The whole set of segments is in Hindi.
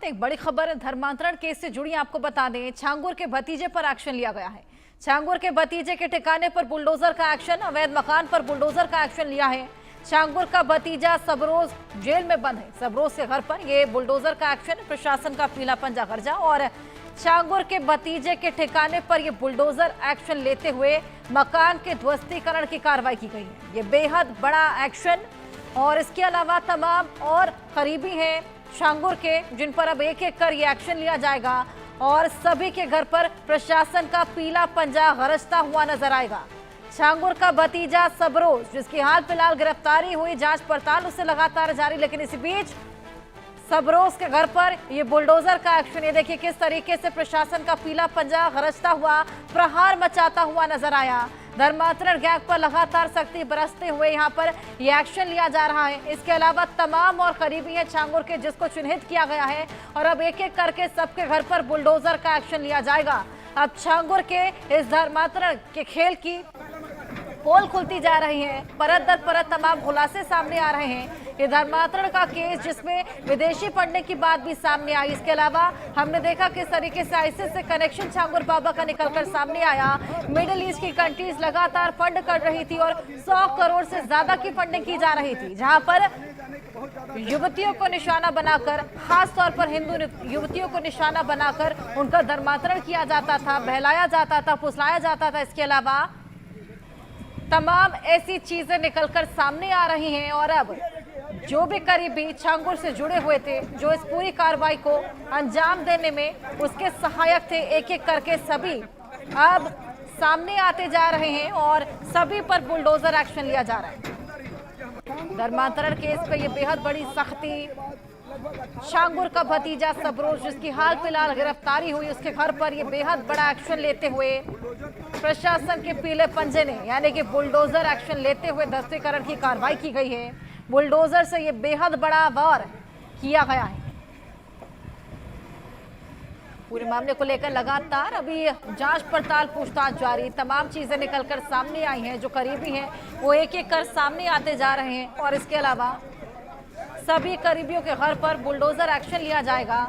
एक बड़ी खबर धर्मांतरण केस से जुड़ी आपको बता दें, छांगुर के भतीजे पर एक्शन लिया गया है। छांगुर के भतीजे के ठिकाने पर बुलडोजर का एक्शन, अवैध मकान पर बुलडोजर का एक्शन लिया है। छांगुर का भतीजा सबरोज जेल में बंद है। सबरोज के घर पर यह बुलडोजर का एक्शन, प्रशासन का पीला पंजा गर्जा और छांगुर के भतीजे के ठिकाने पर यह बुलडोजर एक्शन लेते हुए मकान के ध्वस्तीकरण की कार्रवाई की गई है। ये बेहद बड़ा एक्शन और इसके अलावा तमाम और करीबी हैं छांगुर के, जिन पर अब एक एक कर ये एक्शन लिया जाएगा और सभी के घर पर प्रशासन का पीला पंजा गरजता हुआ नजर आएगा। छांगुर का भतीजा सबरोज, जिसकी हाल फिलहाल गिरफ्तारी हुई, जांच पड़ताल उससे लगातार जारी, लेकिन इसी बीच सबरोज के घर पर ये बुलडोजर का एक्शन, ये देखिए किस तरीके से प्रशासन का पीला पंजा गरजता हुआ, प्रहार मचाता हुआ नजर आया। धर्मांतरण गैंग पर लगातार सख्ती बरसते हुए यहाँ पर ये एक्शन लिया जा रहा है। इसके अलावा तमाम और करीबी है छांगुर के, जिसको चिन्हित किया गया है और अब एक एक करके सबके घर पर बुलडोजर का एक्शन लिया जाएगा। अब छांगुर के इस धर्मांतरण के खेल की पोल खुलती जा रही है, परत दर परत तमाम खुलासे सामने आ रहे हैं। ये धर्मांतरण का केस जिसमें विदेशी फंडिंग की बात भी सामने आई। इसके अलावा हमने देखा किस तरीके से आईसिस से कनेक्शन छांगुर बाबा का निकलकर सामने आया। मिडिल ईस्ट की कंट्रीज लगातार फंड कर रही थी और 100 करोड़ से ज्यादा की फंडिंग की जा रही थी, जहां पर युवतियों को निशाना बनाकर, खास तौर पर हिंदू युवतियों को निशाना बनाकर उनका धर्मांतरण किया जाता था, बहलाया जाता था, फुसलाया जाता था। इसके अलावा तमाम ऐसी चीजें निकलकर सामने आ रही हैं और अब जो भी करीबी छांगुर से जुड़े हुए थे, जो इस पूरी कार्रवाई को अंजाम देने में उसके सहायक थे, एक एक करके सभी अब सामने आते जा रहे हैं और सभी पर बुलडोजर एक्शन लिया जा रहा है। धर्मांतरण केस पे ये बेहद बड़ी सख्ती, छांगुर का भतीजा सबरोज, जिसकी हाल फिलहाल गिरफ्तारी हुई, उसके घर पर ये बेहद बड़ा एक्शन लेते हुए प्रशासन के पीले पंजे ने, यानी कि बुलडोजर एक्शन लेते हुए ध्वस्तीकरण की कार्रवाई की गई है। बुलडोजर से ये बेहद बड़ा वार किया गया है। पूरे मामले को लेकर लगातार अभी जांच पड़ताल, पूछताछ जारी, तमाम चीजें निकलकर सामने आई हैं। जो करीबी हैं वो एक एक कर सामने आते जा रहे हैं और इसके अलावा सभी करीबियों के घर पर बुलडोजर एक्शन लिया जाएगा।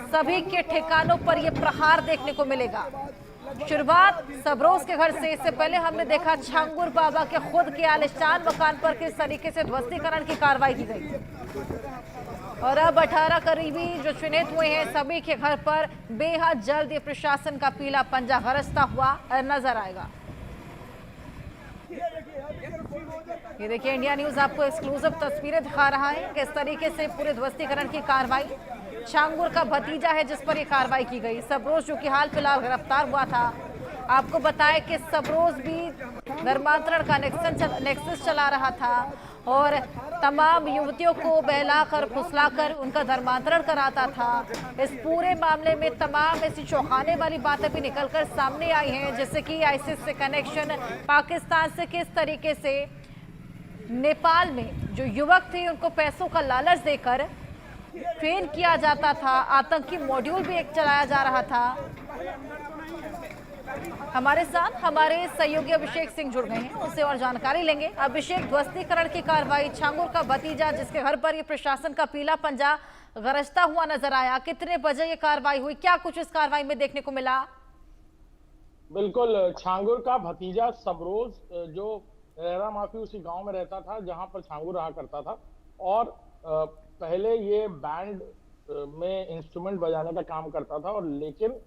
सभी के ठिकानों पर यह प्रहार देखने को मिलेगा। शुरुआत सबरोज के घर से, इससे पहले हमने देखा छांगुर बाबा के खुद के आलिशान मकान पर किस तरीके से ध्वस्तीकरण की कार्रवाई की गई और अब 18 करीबी जो चिन्हित हुए हैं, सभी के घर पर बेहद जल्द ये प्रशासन का पीला पंजा गरजता हुआ नजर आएगा। ये देखिए इंडिया न्यूज आपको एक्सक्लूसिव तस्वीरें दिखा रहा है किस तरीके से पूरे ध्वस्तीकरण की कार्रवाई। छांगुर का भतीजा है जिस पर यह कार्रवाई की गई, सबरोज जो कि हाल फिलहाल गिरफ्तार हुआ था। आपको बताएं कि सबरोज भी धर्मांतरण का नेक्सस चला रहा था और तमाम युवतियों को बहलाकर, फुसलाकर उनका धर्मांतरण कराता था। इस पूरे मामले में तमाम ऐसी चौंकाने वाली बातें भी निकलकर सामने आई हैं, जैसे कि आईसिस से कनेक्शन, पाकिस्तान से किस तरीके से नेपाल में जो युवक थे उनको पैसों का लालच देकर ट्रेन किया जाता था, आतंकी मॉड्यूल भी एक चलाया जा रहा था। हमारे साथ हमारे सहयोगी अभिषेक सिंह जुड़ गए हैं, उससे और जानकारी लेंगे। अभिषेक, ध्वस्तीकरण की कार्रवाई, छांगुर का भतीजा जिसके घर पर ये प्रशासन का पीला पंजा गरजता हुआ नजर आया, कितने बजे ये कार्रवाई हुई, क्या कुछ इस कार्रवाई में देखने को मिला? बिल्कुल, छांगुर का भतीजा सबरोज जो रेरा माफी उसी गांव में रहता था जहां पर छांगुर रहा करता था और पहले ये बैंड में इंस्ट्रूमेंट बजाने का काम करता था और लेकिन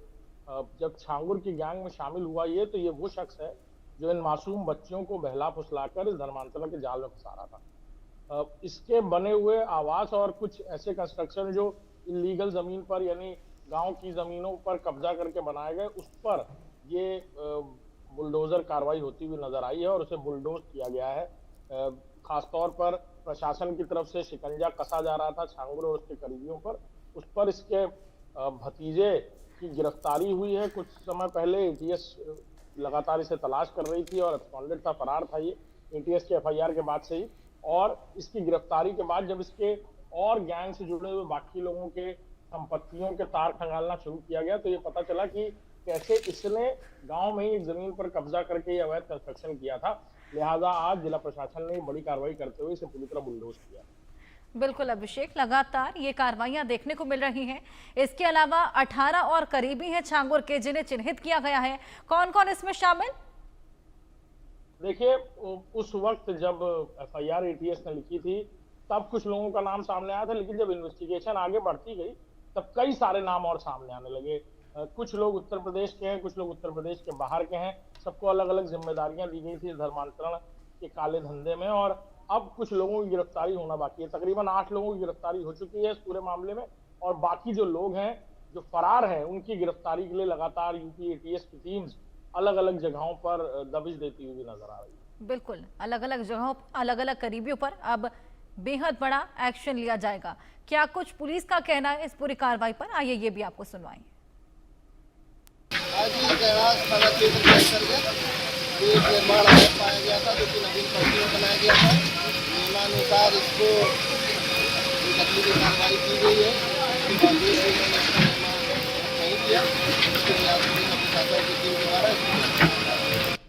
जब छांगुर की गैंग में शामिल हुआ ये, तो ये वो शख्स है जो इन मासूम बच्चियों को बहला फुसलाकर इस धर्मांतरण के जाल में फंसा रहा था। इसके बने हुए आवास और कुछ ऐसे कंस्ट्रक्शन जो इलीगल जमीन पर, यानी गांव की जमीनों पर कब्जा करके बनाए गए, उस पर ये बुलडोजर कार्रवाई होती हुई नजर आई है और उसे बुलडोज किया गया है। खासतौर पर प्रशासन की तरफ से शिकंजा कसा जा रहा था छांगुर और उसके करीबियों पर, उस पर इसके भतीजे की गिरफ्तारी हुई है। कुछ समय पहले एटीएस लगातार इसे तलाश कर रही थी और एब्सकॉन्डेड था, फरार था ये एटीएस के एफआईआर के बाद से ही, और इसकी गिरफ्तारी के बाद जब इसके और गैंग से जुड़े हुए बाकी लोगों के संपत्तियों के तार खंगालना शुरू किया गया, तो ये पता चला कि कैसे इसने गांव में ही एक जमीन पर कब्जा करके अवैध कंस्ट्रक्शन किया था। लिहाजा आज जिला प्रशासन ने बड़ी कार्रवाई करते हुए इसे पूरी तरह बुलडोज किया। बिल्कुल अभिषेक, लगातार ये कार्रवाइयां देखने को मिल रही हैं। इसके अलावा 18 और करीबी हैं छांगुर के जिन्हें चिन्हित किया गया है। कौन कौन इसमें शामिल? देखिए, उस वक्त जब FIR ATS ने लिखी थी तब कुछ लोगों का नाम सामने आया था, लेकिन जब इन्वेस्टिगेशन आगे बढ़ती गई तब कई सारे नाम और सामने आने लगे। कुछ लोग उत्तर प्रदेश के हैं, कुछ लोग उत्तर प्रदेश के बाहर के हैं। सबको अलग अलग जिम्मेदारियां दी गई थी धर्मांतरण के काले धंधे में, और अब कुछ लोगों की गिरफ्तारी होना बाकी है। तकरीबन 8 लोगों की गिरफ्तारी हो चुकी है इस पूरे मामले में, और बाकी जो लोग हैं जो फरार हैं उनकी गिरफ्तारी के लिए लगातार यूपी ATS की टीम्स अलग अलग जगहों पर दबिश देती हुई नजर आ रही है। बिल्कुल, अलग अलग जगहों, अलग अलग करीबियों पर अब बेहद बड़ा एक्शन लिया जाएगा। क्या कुछ पुलिस का कहना है इस पूरी कार्रवाई पर? आइए ये भी आपको सुनवाएंगे। आज कैलाश थाना क्षेत्र के अंतर्गत एक निर्माण अवैध पाया गया था, जो कि नवीन पट्टी में बनाया गया था। नियमानुसार इसको नकली की कार्रवाई की गई है। इसके बावजूद भी उन्होंने इसका निर्माण नहीं किया। इसके लिए आज पुलिस और प्रशासन की टीम